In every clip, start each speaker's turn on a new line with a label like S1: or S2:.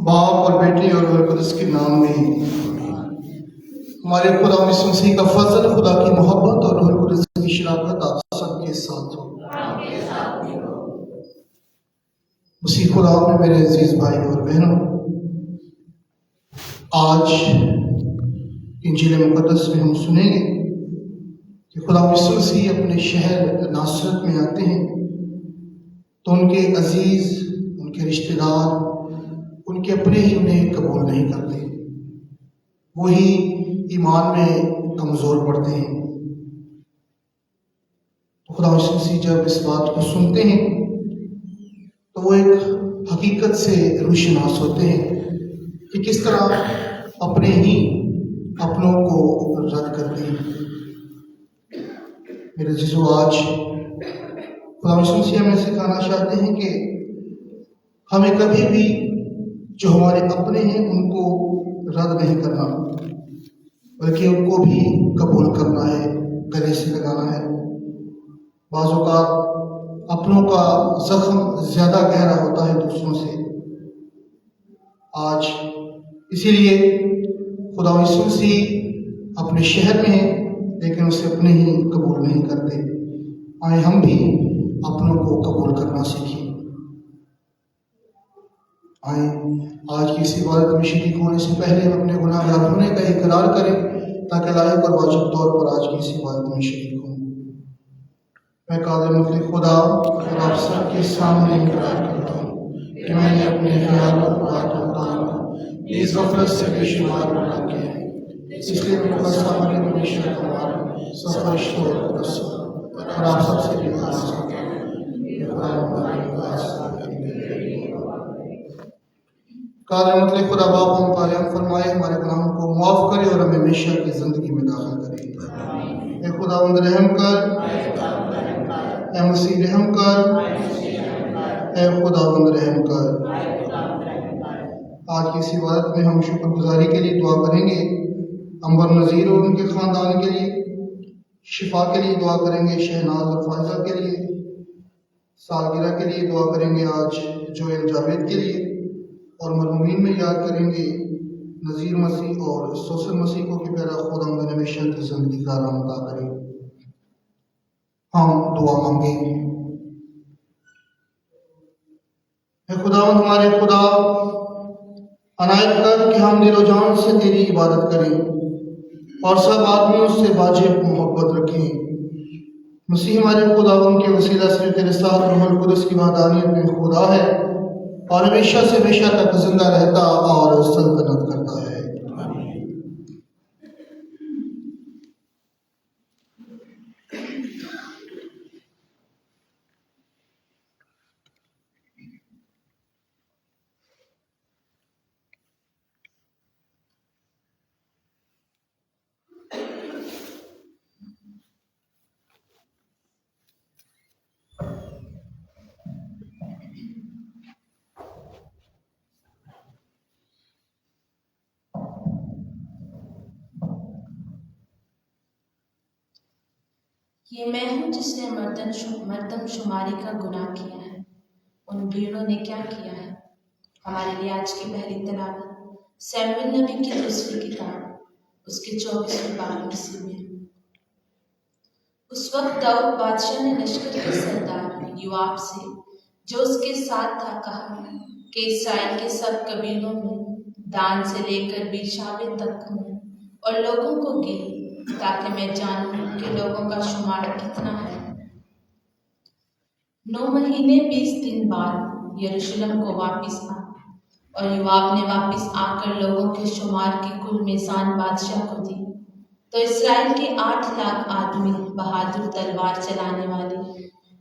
S1: बाप और बेटे और रूह कुद्स के नाम में हमारे खुदा यीशु मसीह का फजल, खुदा की मोहब्बत और रूह कुद्स की शराकत आप सबके साथ हो। मसीह खुदा में मेरे अजीज भाई और बहनों, आज इंजील मुकद्दस में हम सुनेंगे कि खुदा यीशु मसीह अपने शहर नासरत में आते हैं तो उनके अजीज, उनके रिश्तेदार, उनके अपने ही उन्हें कबूल नहीं करते, वही ईमान में कमज़ोर पड़ते हैं। तो खुदा यीशु मसीह जब इस बात को सुनते हैं तो वो एक हकीकत से रूशनास होते हैं कि किस तरह अपने ही अपनों को रद्द करते हैं। मेरे जीजो, आज खुदा यीशु मसीह हमें सिखाना चाहते हैं कि हमें कभी भी जो हमारे अपने हैं उनको रद्द नहीं करना, बल्कि उनको भी कबूल करना है, गले से लगाना है। बाज़ औक़ात अपनों का जख्म ज़्यादा गहरा होता है दूसरों से। आज इसीलिए खुदा यीशु मसीह अपने शहर में है लेकिन उसे अपने ही कबूल नहीं करते। आए हम भी अपनों को कबूल करना सीखें। आए आज की इस इबादत में शरीक होने से पहले हम अपने गुनाहगार होने का इकरार करें ताकि लायक और वाजिब तौर पर आज की इस इबादत में शरीक हों। मैं कादिर मुतलक खुदा और आप सबके सामने इकरार करता हूँ कि मैंने अपने ख्याल और बातों को इस गफलत से बेशुमार गुनाह किए हैं, इसलिए मैं मुकद्दस हमेशा तुम्हारा सफरिश्तों और आप सबसे भी खास कादिर मुतलक खुदा बाप हम पर रहम फरमाए, हमारे गुनाहों को माफ़ करे और हमें हमेशा की ज़िंदगी में दाखिल करे। ए खुदावंद रहम कर, ए मसीह रहम कर, ए खुदावंद रहम कर। आज की इस इबादत में हम शुक्रगुजारी के लिए दुआ करेंगे, अंबर नज़ीर और उनके ख़ानदान के लिए, शिफा के लिए दुआ करेंगे, शहनाज और फायजा के लिए, सालगिरह के लिए दुआ करेंगे, आज जोएल जावेद के लिए, और मरहूमीन में याद करेंगे नज़ीर मसीह और सोसल मसीह को कि प्यारा खुदा उन्हें हमेशा की ज़िंदगी का आराम अता करे। हम दुआ मांगेंगे। खुदावंद हमारे खुदा, अनायत कर कि हम दिलो जान से तेरी इबादत करें और सब आदमियों से वाजिब मोहब्बत रखें। मसीह हमारे खुदावंद के वसीला से तेरे साथ रूहुल कुद्स की वहदानियत में खुदा है और हमेशा से हमेशा तक जिंदा रहता और सल्तनत करता है।
S2: ये मैं हूँ जिसने मर्दमशुमारी का गुनाह किया है। उन भीड़ों ने क्या किया है? हमारे लिए आज की पहली तिलावत सैमुएल नबी की दूसरी किताब उसके 24वें बाब हिस्से में। उस वक्त दाऊद बादशाह ने लश्कर के सरदार युआब से, जो उसके साथ था, कहा कि इस्राएल के सब कबीलों में दान से लेकर बीरशाबे तक में और लोगों को गिन, ताकि मैं जानूं कि लोगों का शुमार कितना है। 9 महीने 20 दिन बाद यरूशलेम को वापस आ और युवाब ने वापस आकर लोगों के शुमार की कुल मिज़ान बादशाह को दी। तो इस्राएल के 8 लाख आदमी बहादुर तलवार चलाने वाले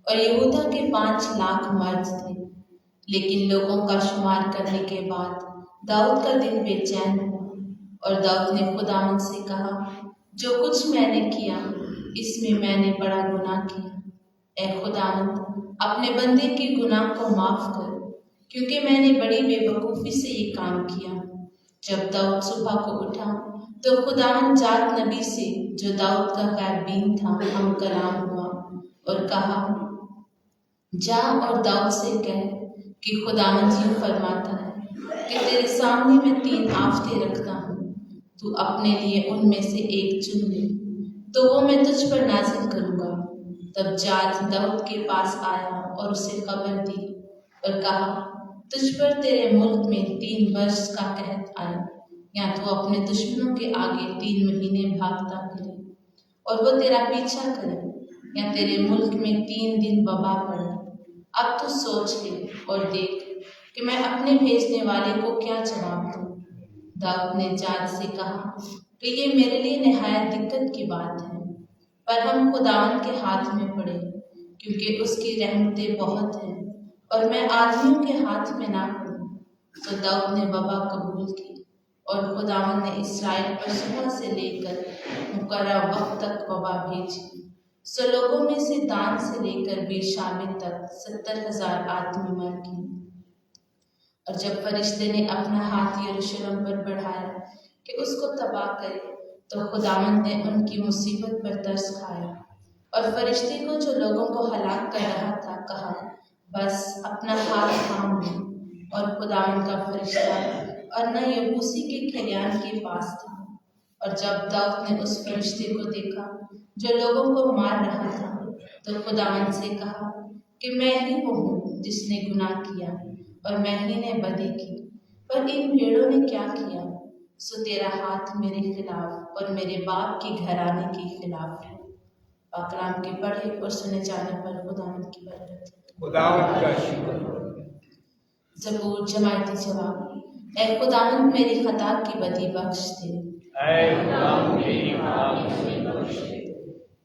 S2: और यहूदा के 5 लाख मर्द थे। लेकिन लोगों का शुमार करने के बाद दाऊद का दिल बेचैन हुआ और दाऊद ने खुदावंद से कहा, जो कुछ मैंने किया इसमें मैंने बड़ा गुनाह किया। ऐ खुदावंद, अपने बंदे के गुनाह को माफ कर, क्योंकि मैंने बड़ी बेवकूफ़ी से ये काम किया। जब दाऊद सुबह को उठा तो खुदावंद जात नबी से, जो दाऊद का कारबीन था, हम कलाम हुआ और कहा, जा और दाऊद से कह कि खुदावंद यूँ फरमाता है कि तेरे सामने मैं 3 आफतें रखता हूँ, तू अपने लिए उनमें से एक चुन ले, तो वो मैं तुझ पर नाजिल करूँगा। तब जात दाऊद के पास आया और उसे खबर दी और कहा, तुझ पर तेरे मुल्क में 3 वर्ष का कहत आए, या तो अपने दुश्मनों के आगे 3 महीने भागता फिरे और वो तेरा पीछा करे, या तेरे मुल्क में 3 दिन वबा पड़े। अब तू सोच ले और देख कि मैं अपने भेजने वाले को क्या जवाब दूँ। दाऊद ने जात से कहा कि ये मेरे लिए निहायत दिक्कत की बात है, पर हम खुदावंद के हाथ में पड़े, क्योंकि उसकी रहमतें बहुत हैं और मैं आदमियों के हाथ में ना पड़ूं। तो दाऊद ने वबा कबूल की और खुदावंद ने इस्राएल पर सुबह से लेकर मुकर्रर वक्त तक वबा भेजी। सो लोगों में से दान से लेकर बेशामिल तक 70,000 आदमी मर गए। और जब फरिश्ते ने अपना हाथ यरूशलेम पर बढ़ाया कि उसको तबाह करे, तो खुदावंद ने उनकी मुसीबत पर तरस खाया और फरिश्ते को, जो लोगों को हलाक कर रहा था, कहा, बस अपना हाथ थाम ले। और खुदावंद का फरिश्ता अर्ना यबूसी के खलियान के पास था। और जब दाऊद ने उस फरिश्ते को देखा जो लोगों को मार रहा था, तो खुदावंद से कहा कि मैं ही वो हूँ जिसने गुनाह किया और मैं ही ने बदी की, पर इन भेड़ों ने क्या किया? सो तेरा हाथ मेरे खिलाफ और मेरे बाप के घराने के खिलाफ है। पाकलाम के पढ़े और सुने जाने पर खुदावंद की बरकत।
S3: खुदावंद का शुक्र।
S2: ज़बूर जमायती जवाब, ऐ खुदावंद मेरी खता की बदी बख्श दे।
S3: ऐ खुदावंद मेरी खता की बदी बख्श दे।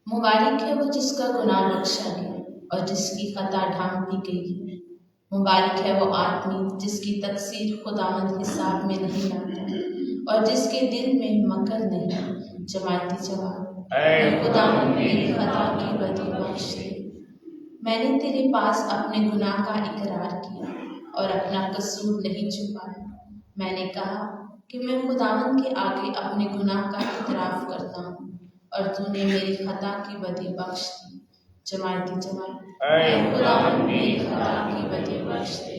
S2: मुबारक है वो जिसका गुनाह बख्शा गया और जिसकी खता ढांप दी गई है। मुबारक है वो आदमी जिसकी तकसीर खुदावंद हिसाब में नहीं लाता और जिसके दिल में मकर नहीं। जमायती जवाब, ऐ खुदावंद मेरी खता की बदी बख्श दे। मैंने तेरे पास अपने गुनाह का इकरार किया और अपना कसूर नहीं छुपाया। मैंने कहा कि मैं खुदावंद के आगे अपने गुनाह का इतराफ करता हूँ और तूने मेरी खता की बदी बख्श दी। जमायती जवाब, ऐ खुदावंद मेरी खता की बदी बख्श दे।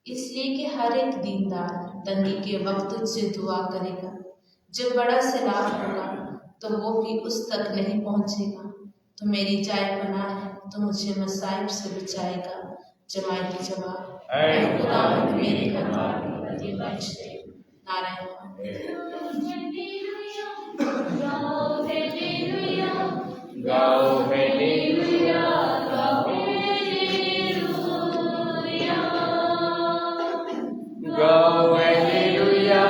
S2: इसलिए कि हर एक दीनदार तंगी के वक्त तुझसे दुआ करेगा। जब बड़ा सैलाब होगा तो वो भी उस तक नहीं पहुँचेगा। तो मेरी जाय पनाह है, तो मुझे मसाइब से बचाएगा। जमायती जवाब, ऐ खुदावंद मेरी खता की बदी बख्श दे। नारायण।
S3: गाओ हालेलुया, गाओ गाओ हालेलुया,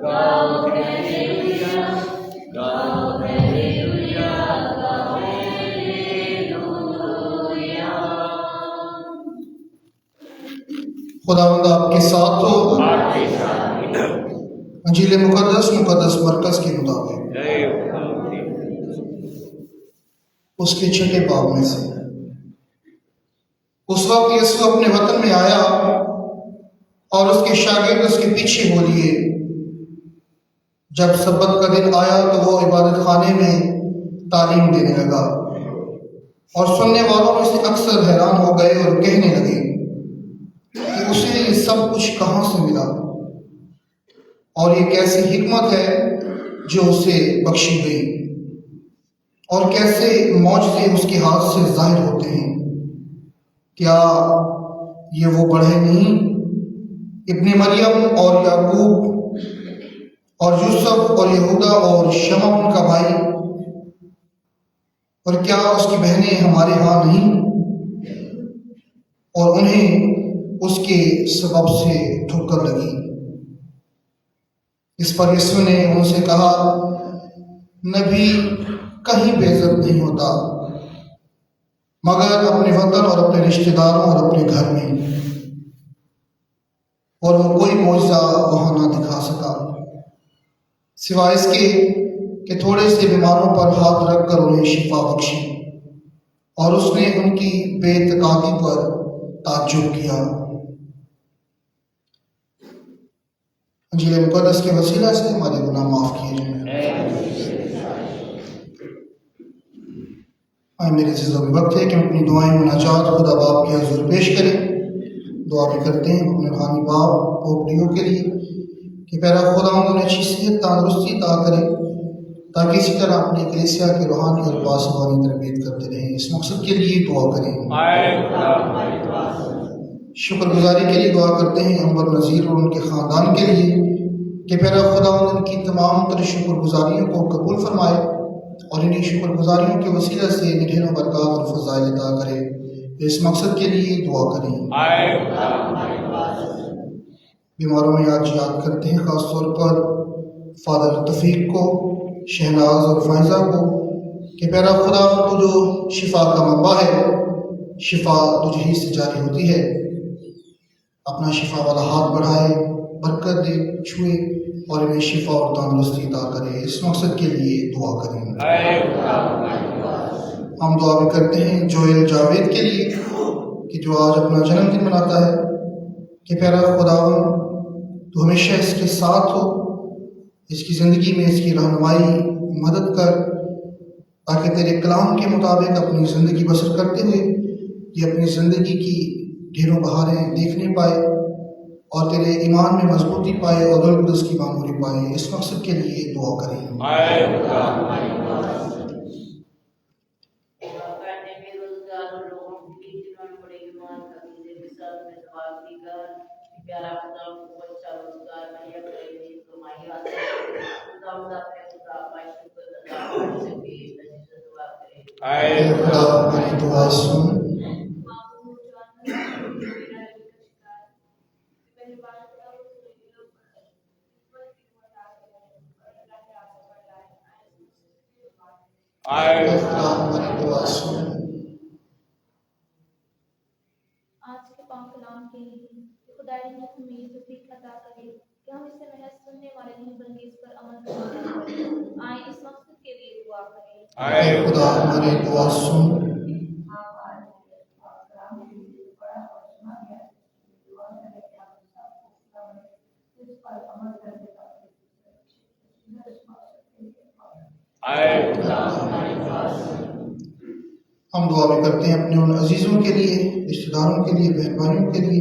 S3: गाओ हालेलुया, गाओ हालेलुया, गाओ हालेलुया।
S1: खुदावंद आपके साथ हो।
S3: आपके साथ
S1: अंजील मुकद्दस मरकज़ के मुताबिक उसके 6ठे बाब में से, उस वक्त यीशु अपने वतन में आया और उसके शागिर्द उसके पीछे हो लिए। जब सब्बत का दिन आया तो वो इबादत खाने में तालीम देने लगा और सुनने वालों में से अक्सर हैरान हो गए और कहने लगे कि उसे ये सब कुछ कहाँ से मिला और ये कैसी हिकमत है जो उसे बख्शी गई और कैसे मौजज़े उसके हाथ से जाहिर होते हैं। क्या ये वो बढ़े नहीं, इब्ने मरियम और याकूब और यूसुफ और यहूदा और शमौन का भाई, और क्या उसकी बहनें हमारे यहाँ नहीं? और उन्हें उसके सबब से ठोकर लगी। इस पर यीशु ने उनसे कहा, नबी कहीं बेइज्जत नहीं होता मगर अपने वतन और अपने रिश्तेदारों और अपने घर में। और वो कोई मौजज़ा वहां ना दिखा सका सिवाय इसके कि थोड़े से बीमारों पर हाथ रखकर उन्हें शिफा बख्शी। और उसने उनकी बेतकादी पर ताज्जुब किया। इंजील मुक़द्दस के वसीला से हमारे गुनाह माफ़ किए जाएं। मेरे अज़ीज़ों, वक्त है कि हम अपनी दुआएं मुनाजात खुदा बाप के हज़ूर पेश करें। दुआ भी करते हैं अपने रूहानी बाप पोप लियो के लिए कि प्यारा खुदा उन्हें अच्छी सेहत तंदुरुस्ती अता करे, ताकि इसी तरह अपनी कलीसिया के रूहानी और पासवानी तरबियत करते रहें। इस मकसद के लिए दुआ करें। शुक्रगुजारी के लिए दुआ करते हैं अंबर नज़ीर और उनके ख़ानदान के लिए कि प्यारा खुदा उनकी तमाम तरह शुक्रगुजारियों को कबूल फरमाए और इन्हीं शुक्रगुजारियों के वसीला से ढेरों बरकत और फ़ज़ाइल अता करे। इस मकसद के लिए दुआ करें। बीमारों में आज याद करते हैं ख़ास तौर पर फ़ादर तौफीक को, शहनाज और फ़ायज़ा को कि प्यारा खुदा तो जो शिफा का मंबा है, शिफा तुझे ही से जारी होती है, अपना शिफा वाला हाथ बढ़ाए, बरकत दे, छुए और इन्हें शिफा और तंदुरुस्ती अता करे। इस मकसद के लिए दुआ करें। हम दुआ भी करते हैं जोएल जावेद के लिए कि जो आज अपना जन्मदिन मनाता है कि प्यारा खुदा तो हमेशा इसके साथ हो, इसकी ज़िंदगी में इसकी रहनुमाई मदद कर, ताकि तेरे कलाम के मुताबिक अपनी ज़िंदगी बसर करते हुए ये अपनी ज़िंदगी की ढेरों बहारें देखने पाए और तेरे ईमान में मजबूती पाए और रूह कुद्दूस की मामूली पाए। इस मकसद के लिए दुआ करें। खुदा हमारी दुआ सुन।
S4: आज के पाक कलाम के लिए खुदाई ने हमें ये तौफीक अता करे कि हम इसे महज सुनने वाले नहीं बल्कि इस पर अमल करने वाले आए। इस मकसद के लिए दुआ करें।
S1: खुदा हमारी दुआ सुन। हम दुआ भी करते हैं अपने उन अजीज़ों के लिए, रिश्तेदारों के लिए, बहन भाइयों के लिए,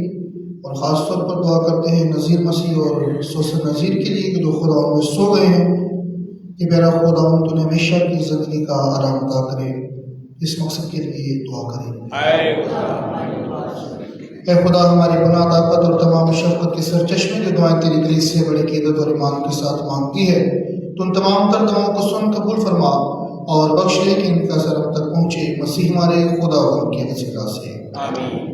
S1: और ख़ास तौर पर दुआ करते हैं नज़ीर मसीह और सोसर नज़ीर के लिए कि जो खुदा उनमें सो गए हैं कि मेरा खुदा उन्हें हमेशा की ज़िंदगी का आराम अता करे। इस मकसद के लिए दुआ करें। ऐ खुदा हमारी गुनाह ताकत और तमाम शफ़क़त के सरचश्मे जो दुआएं तेरी कलीसिया बड़ी क़ीदत और ईमान के साथ मांगती है, तो उन तमाम तर दुआओं को सुन कबूल फरमा और बख्श ले कि इनका सर हम तक पहुँचे। मसीह हमारे खुदा उनके वसीला से आमीन।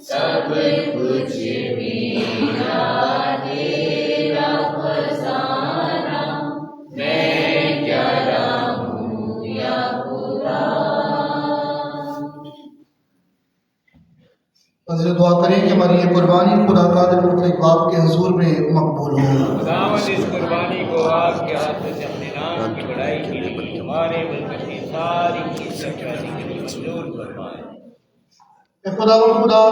S3: सब कुछ मेरा तेरा खजाना मैं
S1: दुआ करें कि हमारी ये कुर्बानी खुदा कादिर मुतलक बाप के हुजूर में मकबूल हो।
S3: खुदावंद इस कुर्बानी को आपके हाथों से अपने नाम की बढ़ाई के लिए हमारे मुल्क की सारी चीजें पैसे के लिए मंजूर फरमाए।
S1: ए खुदावंद खुदा,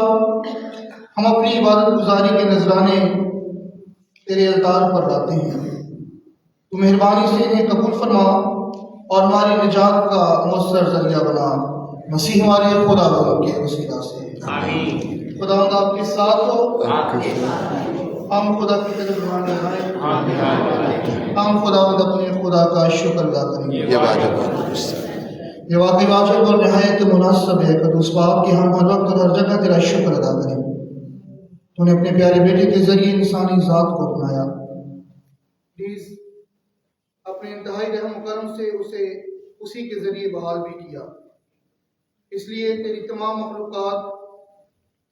S1: हम अपनी इबादत गुजारी के नजराने तेरे अल्तार पर लाते हैं। तू मेहरबानी से इन्हें कबूल फरमा और हमारी निजात का मुअस्सर जरिया बना, मसीह हमारे खुदावंद के वसीला से
S3: आमीन।
S1: खुदावंद आपके साथ हो।
S3: आपके
S1: हम खुदा की तरफ ध्यान लगाएं। हम खुदावंद अपने खुदा का शुक्र अदा करें। ये वाकई वाजिब और निहायत मुनासिब है कि उस बाप के हम हर वक्त और हर जगह तेरा शुक्र अदा करें। तूने अपने प्यारे बेटे के जरिए इंसानी जात को अपनाया। प्लीज अपने इंतहाई रहम करम से उसे उसी के जरिए बहाल भी किया। इसलिए तेरी तमाम मखलूकात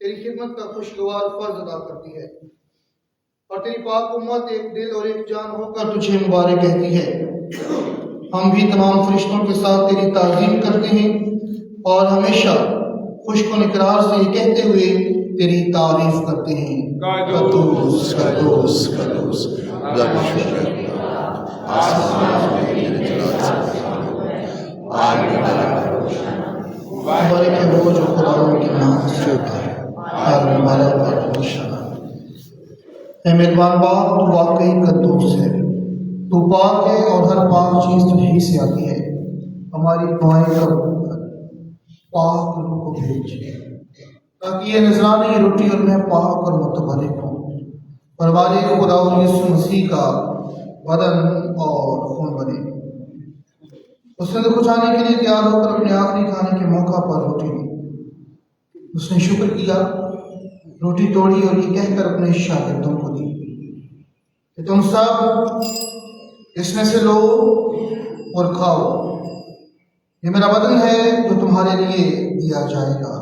S1: तेरी खिदमत का खुशगवार फर्ज अदा करती है और तेरी पाक उम्मत एक दिल और एक जान होकर तुझे मुबारक कहती है। हम भी तमाम फरिश्तों के साथ तेरी ताज़ीम करते हैं और हमेशा खुश्क इकरार से ये कहते हुए तेरी तारीफ करते हैं। कदूस कदूस कदूस मुबारक है वो जो खुदावंद के नाम से होता है। मेहरबान बाप, तू वाकई कद्दूस है, तू पाक है और हर पाक चीज़ तुझे ही से आती है। हमारी दुआएं कबूल कर, पाक रूह को भेज ताकि ये नजराने ये रोटी और मैं पाक और मुतबरक हूँ और हमारे खुदावंद यीशु मसीह का बदन और खून बने। उसने तो बुझाने के लिए तैयार होकर अपने आखिरी खाने के मौका पर रोटी ली। उसने शुक्र किया, रोटी तोड़ी और ये कहकर अपने शागिर्दों को दी कि तुम सब इसमें से लो और खाओ, ये मेरा बदन है जो तुम्हारे लिए दिया जाएगा।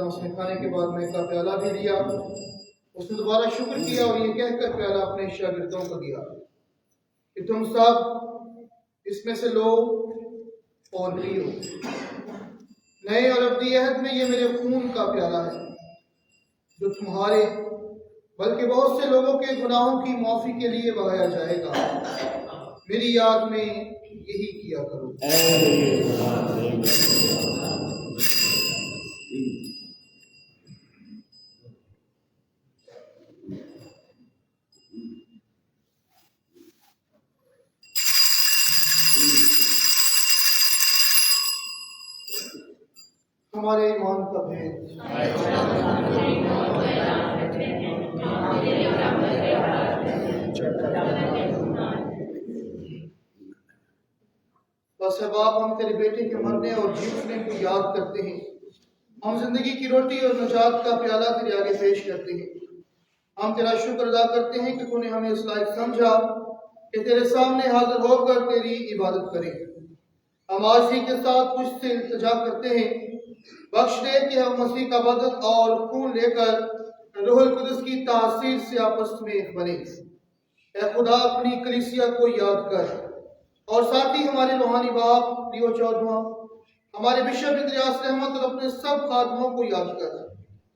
S1: उसने खाने के बाद मैं का प्याला भी दिया। उसने दोबारा शुक्र किया और ये कहकर प्याला अपने शागिर्दों को दिया कि तुम सब इसमें से लो और पियो। नए और अब्दी अहद में ये मेरे खून का प्याला है जो तुम्हारे बल्कि बहुत से लोगों के गुनाहों की माफी के लिए बहाया जाएगा। मेरी याद में यही किया करो। हमारे ईमान का भेद। बस है बाप, हम तेरे बेटे के मरने और जीतने को याद करते हैं। हम जिंदगी की रोटी और निजात का प्याला तेरे आगे पेश करते हैं। हम तेरा शुक्र अदा करते हैं कि तूने हमें इस लायक समझा कि तेरे सामने हाजिर होकर तेरी इबादत करें। हम आज ही के साथ तुझसे इल्तिजा करते हैं, बख्श दे कि हम मसीह का बदन और खून लेकर रूहुल कुदस की तासीर से आपस में एक बने। ऐ खुदा, अपनी कलीसिया को याद कर और साथ ही हमारे रूहानी बाप लियो चौधवा, हमारे बिशप इलियास रहमत और अपने सब खादमों को याद कर।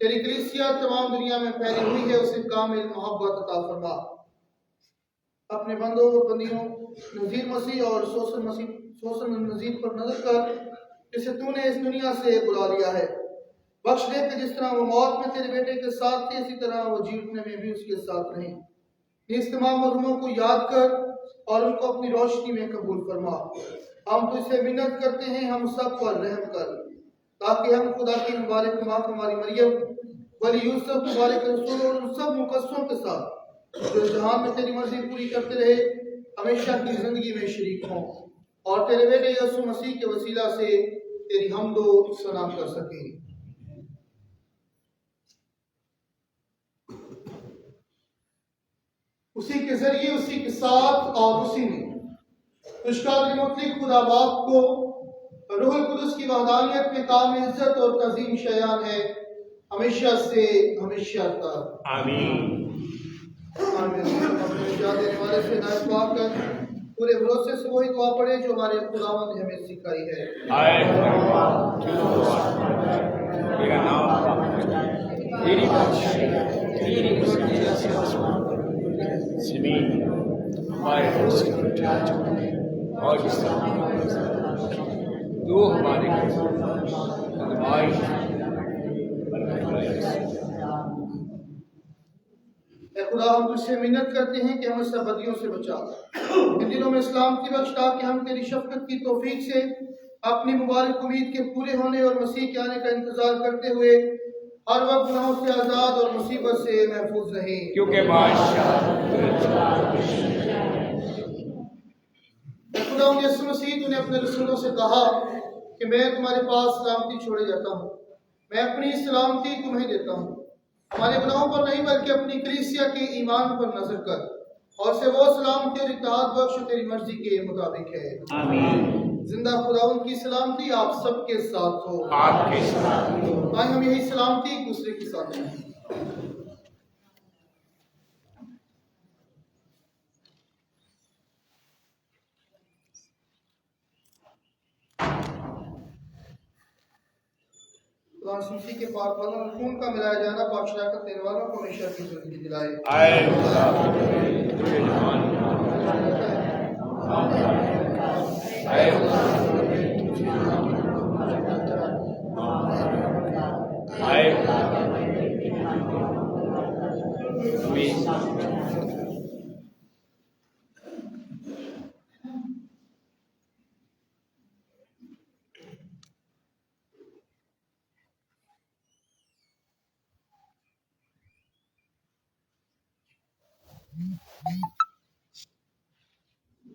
S1: तेरी कलीसिया तमाम दुनिया में फैली हुई है, उसे कामिल मोहब्बत अता फरमा। अपने बंदों और बंदियों नज़ीर मसीह और सोसल नज़ीर पर नजर कर, जिसे तूने इस दुनिया से बुला लिया है। बख्श दे कि जिस तरह वो मौत में तेरे बेटे के साथ थे, इसी तरह वो जीतने में भी उसके साथ रहें। इस तमाम मरहूमों को याद कर और उनको अपनी रोशनी में कबूल फरमा। हम तुझसे मिन्नत करते हैं, हम सब पर रहम कर, ताकि हम खुदा की मुबारक माँ हमारी मरियम, वली यूसुफ, मुबारक रसूल और उन सब मुकद्दसों के साथ जो जहां में तेरी मर्जी पूरी करते रहे, हमेशा की जिंदगी में शरीक हों और तेरे बेटे यीशु मसीह के वसीला से तेरी हमदो सना कर सकें। उसी के जरिए, उसी के साथ और उसी में तुझका मुतलिक खुदा बाप को रूहुल कुदस की वहदानियत में काम इज्जत और तज़ीम शयान है, हमेशा से हमेशा तक।
S3: आमीन।
S1: अपने जा देने वाले से नाज़ पाक कर पूरे भरोसे से वही दुआ पढ़े जो हमारे खुदावंद ने हमें सिखाई है।
S3: मेरा नाम तेरी जमीन हमारे और तू हमारे
S1: खुदा हम तुझसे मिन्नत करते हैं कि हम इस सब बदियों से बचा, इन दिनों में इस्लाम की बख्श, ताकि हम तेरी शफ़क़त की तौफीक से अपनी मुबारक उम्मीद के पूरे होने और मसीह के आने का इंतजार करते हुए हर वक्त गुनाहों से आज़ाद और मुसीबत से महफूज रहें।
S3: क्योंकि
S1: खुदा यीशु मसीह तूने अपने रसूलों से कहा कि मैं तुम्हारे पास सलामती छोड़े जाता हूँ, मैं अपनी सलामती तुम्हें देता हूँ। हमारे गुनाहों पर नहीं बल्कि अपनी कलीसिया के ईमान पर नजर कर और से वो सलामती और इत्तेहाद बख्श तेरी मर्जी के मुताबिक है।
S3: आमीन।
S1: जिंदा खुदावंद की सलामती आप सबके साथ हो।
S3: आपके साथ।
S1: आइए हम यही सलामती एक दूसरे के साथ हैं। खुदा के पाक पालों और खून का मिलाया जाना बादशाह का देने वालों को हमेशा की जिंदगी दिलाए।
S3: आए खुदा तुझे जवान आए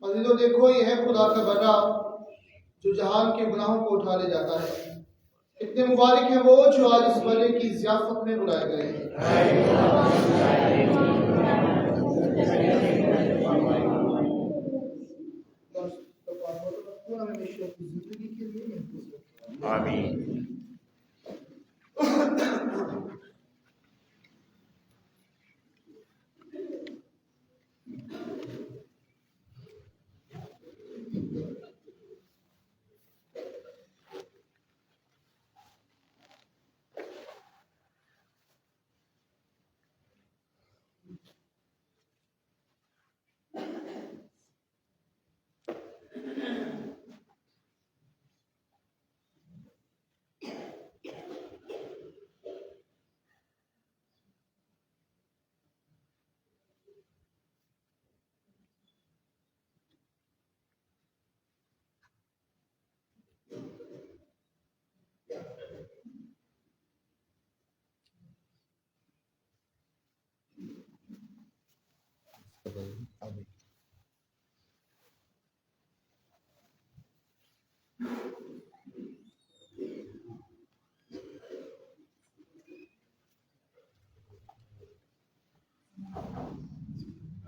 S1: अजीजों देखो, ये है खुदा का बड़ा जो जहान के गुनाहों को उठा ले जाता है। इतने मुबारक हैं वो जो आज इस बड़े की ज़ियाफत में बुलाए गए हैं।
S3: आमीन।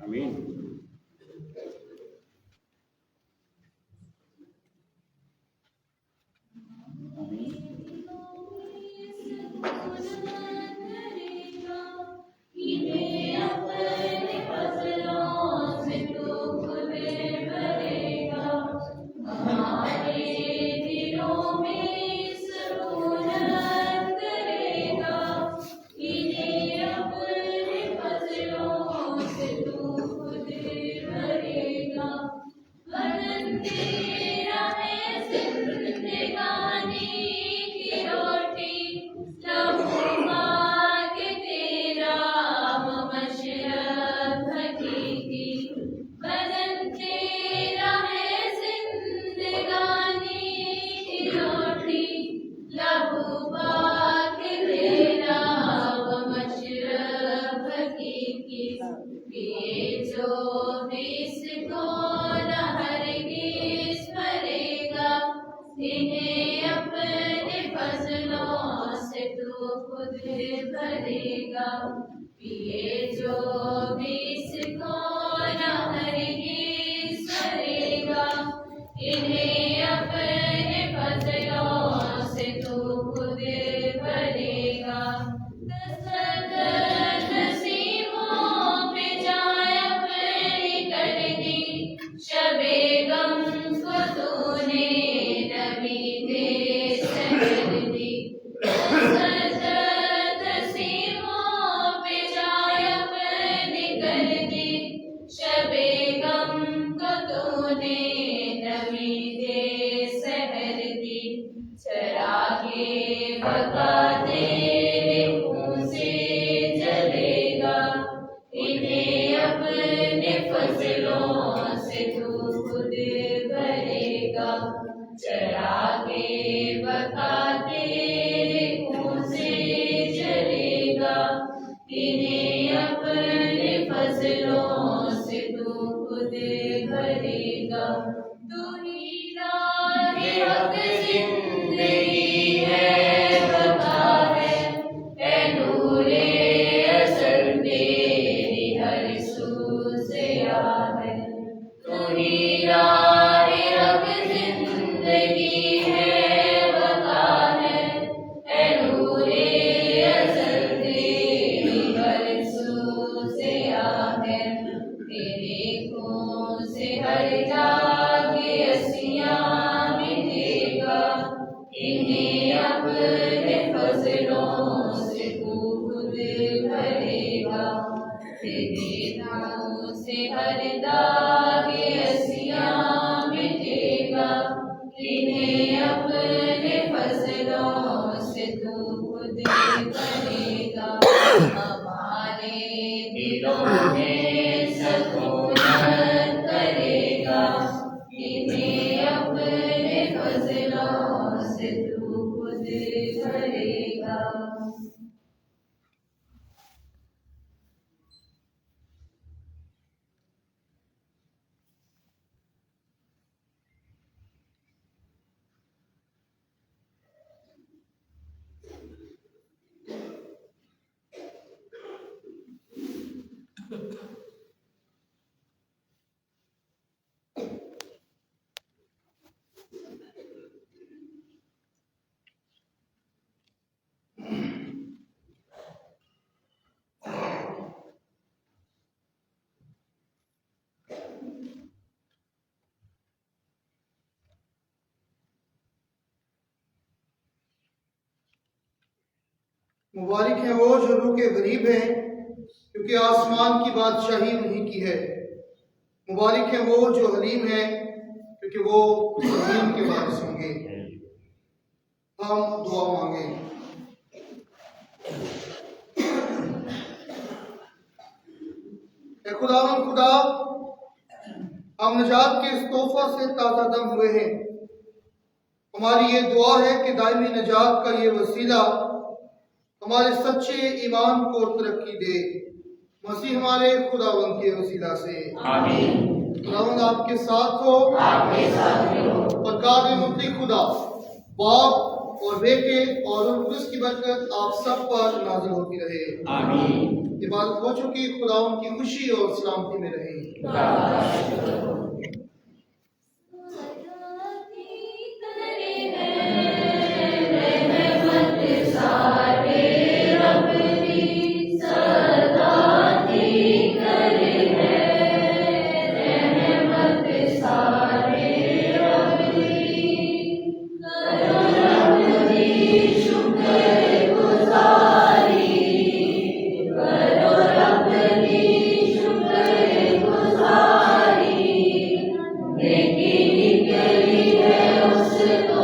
S3: आमीन।
S5: इन्हें अपने फजलों से तू खुद भरेगा, पिए जो भी इसको न हरगिज़ मरेगा। इन्हें अपने फजलों से तू खुद भरेगा। अपने नबी दे सहर दी चरागे बका तेरे मुँह से जलेगा इन्हें अपने फजलों से तू खुद भरेगा चरागे बका तेरे मुँह से जलेगा इन्हें अपने फजलों से तू खुद भरेगा तू ही राहे हक जिंदगी है बका है ऐ नूरे असर तेरी हर सू से आ है तू ही राहे हक जिंदगी है बका है ऐ नूरे असर तेरी हर सू से आ है तेरे खून से हर जागे असियाँ मिटेगा इन्हें अपने फजलों से तू खुद भरेगा तेरे नाम से हर दागे असियाँ मिटेगा इन्हें अपने फजलों से तू खुद भरेगा हमारे दिलों में सकूनत करेगा इन्हें अपने फजलों से तू खुद भरेगा
S1: मुबारक है वो जो रूह के गरीब हैं क्योंकि आसमान की बादशाही उन्हीं की है। मुबारक है वो जो हलीम है क्योंकि वो ज़मीन के वारिस होंगे। हम दुआ मांगे। ऐ खुदावन खुदा, हम निजात के इस तोहफा से ताज़ा दम हुए हैं। हमारी ये दुआ है कि दायमी निजात का ये वसीला हमारे सच्चे ईमान को तरक्की दे। मसीह हमारे खुदावंद के वसीला से आमीन। खुदावंद आपके साथ हो, आपके साथ हो। और कादिर मुक्ति खुदा बाप और बेटे और रूह कुद्दूस की बरकत आप सब पर नाज़िल होती रहे आमीन। इबादत हो चुकी, खुदावंद की खुशी और सलामती में रहे।
S5: लेकिन निकली है उसको